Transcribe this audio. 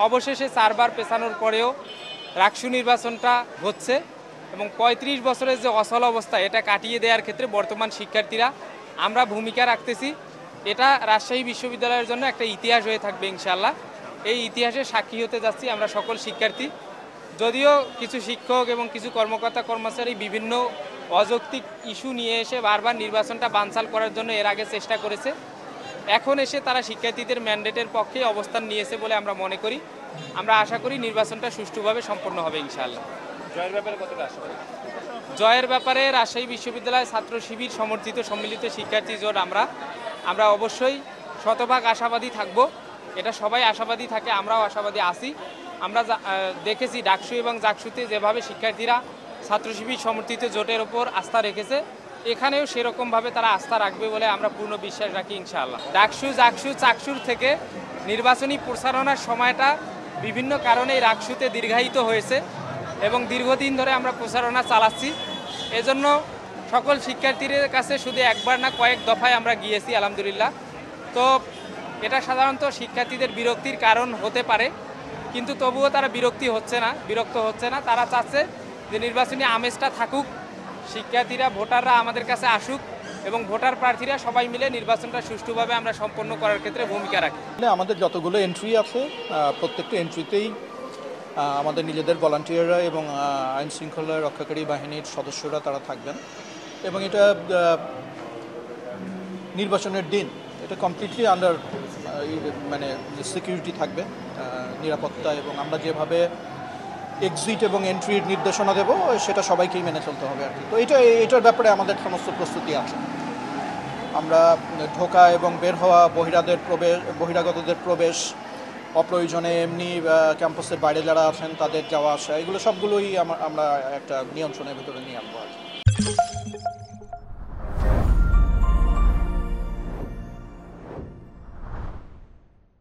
অবশেষে 4 বার পেছানোর পরেও রাকসু নির্বাচনটা হচ্ছে এবং ৩৫ বছরের যে অচল অবস্থা এটা কাটিয়ে দেওয়ার ক্ষেত্রে বর্তমান শিক্ষার্থীরা আমরা ভূমিকা রাখতেছি। এটা রাজশাহী বিশ্ববিদ্যালয়ের জন্য একটা ইতিহাস হয়ে থাকবে ইনশাআল্লাহ। এই ইতিহাসে সাক্ষী হতে যাচ্ছি আমরা সকল শিক্ষার্থী। যদিও কিছু শিক্ষক এবং কিছু কর্মকর্তা কর্মচারী বিভিন্ন অযৌক্তিক ইস্যু নিয়ে এসে বারবার নির্বাচনটা বানচাল করার জন্য এর আগে চেষ্টা করেছে, এখন এসে তারা শিক্ষার্থীদের ম্যান্ডেটের পক্ষে অবস্থান নিয়েছে বলে আমরা মনে করি। আমরা আশা করি নির্বাচনটা সুষ্ঠুভাবে সম্পন্ন হবে ইনশাআল্লাহ। জয়ের ব্যাপারে কতটা আশা করি? জয়ের ব্যাপারে রাজশাহী বিশ্ববিদ্যালয় ছাত্র শিবির সমর্থিত সম্মিলিত শিক্ষার্থী জোট আমরা অবশ্যই শতভাগ আশাবাদী থাকব। এটা সবাই আশাবাদী থাকে, আমরাও আশাবাদী আছি। আমরা দেখেছি ডাকসু এবং জাকসুতে যেভাবে শিক্ষার্থীরা ছাত্র শিবির সমর্থিত জোটের ওপর আস্থা রেখেছে, এখানেও সেরকমভাবে তারা আস্থা রাখবে বলে আমরা পূর্ণ বিশ্বাস রাখি ইনশাআল্লাহ। ডাকসু জাকসু চাকসুর থেকে নির্বাচনী প্রচারণার সময়টা বিভিন্ন কারণে রাকসুতে দীর্ঘায়িত হয়েছে এবং দীর্ঘদিন ধরে আমরা প্রচারণা চালাচ্ছি। এজন্য সকল শিক্ষার্থীদের কাছে শুধু একবার না কয়েক দফায় আমরা গিয়েছি আলহামদুলিল্লাহ। তো এটা সাধারণত শিক্ষার্থীদের বিরক্তির কারণ হতে পারে, কিন্তু তবুও তারা বিরক্ত হচ্ছে না। তারা চাচ্ছে যে নির্বাচনী আমেজটা থাকুক, শিক্ষার্থীরা ভোটাররা আমাদের কাছে আসুক এবং ভোটার প্রার্থীরা সবাই মিলে নির্বাচনটা সুষ্ঠুভাবে আমরা সম্পন্ন করার ক্ষেত্রে ভূমিকা রাখি। আমাদের যতগুলো এন্ট্রি আছে প্রত্যেকটা এন্ট্রিতেই আমাদের নিজেদের ভলান্টিয়াররা এবং আইন শৃঙ্খলা রক্ষাকারী বাহিনীর সদস্যরা তারা থাকবেন এবং এটা নির্বাচনের দিন এটা কমপ্লিটলি আন্ডার মানে সিকিউরিটি থাকবে, নিরাপত্তা, এবং আমরা যেভাবে এক্সিট এবং এন্ট্রির নির্দেশনা দেব সেটা সবাইকেই মেনে চলতে হবে আর কি। তো এটার ব্যাপারে আমাদের সমস্ত প্রস্তুতি আছে। আমরা ঢোকা এবং বের হওয়া বহিরাগতদের প্রবেশ, অপ্রয়োজনে এমনি ক্যাম্পাসের বাইরে যারা আছেন তাদের যাওয়া আসা, এগুলো সবগুলোই আমরা একটা নিয়ন্ত্রণের ভিতরে নিয়ে আনবো আর কি।